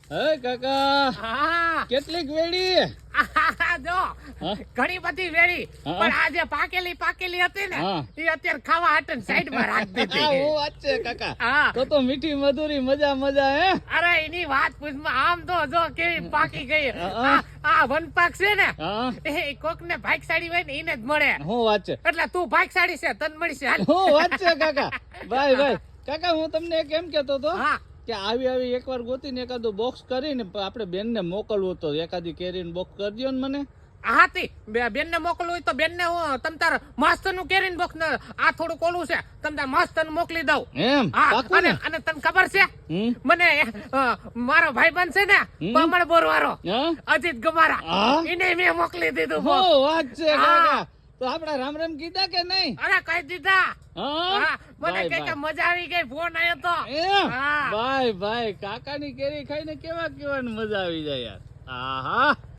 હે કાકા હા કેટલીક વેડી જો ઘણી બધી વેરી પણ આ જે પાકેલી હતી ને હા. એ અત્યારે ખાવા હાટે સાઈડ માં રાખી આ દીધી હું વાત છે કાકા હા તો મીઠી મધુરી મજા મજા હે અરે એની વાત પૂછમાં આમ તો જો કેવી પાકી ગઈ હા. આ વનપાક છે ને હા એ કોક ને ભાગશાળી હોય ને એને જ મળે હું વાત છે એટલે તું ભાગશાળી છે તને મળશે હાલ હું વાત છે કાકા ભાઈ કાકા હું તમને એક એમ કેતો તો હા કે આવી એકવાર ગોતીને એકાદું બોક્સ કરીને આપણે બેનને મોકલવું તો એકાદી કેરીનું બોક્સ કરી દ્યો ને મને હાથી બેન ને મોકલવું હોય તો બેન ને હું તમ તાર મસ્ત નું કેરીન બોક્સ ને આ થોડું કોલું છે તમ તાર મસ્ત મોકલી દઉં એમ હા પાકું ને અને તને ખબર છે હમ મને મારો ભાઈબંધ છે ને કમળ બોર વાળો હા અજીત ગમારા હા? એને મેં મોકલી દીધું હો box. વાત છે હા. કાકા તો આપડા રામ કીધા કે નહીં અરે કહી દીધા હા હા મને ભાઈ, કઈ કે ભાઈ. મજા આવી ગઈ ફોન આવ્યો તો એમ હા. ભાઈ કાકાની કેરી ખાઈને કેવા મજા આવી જાય યાર આહા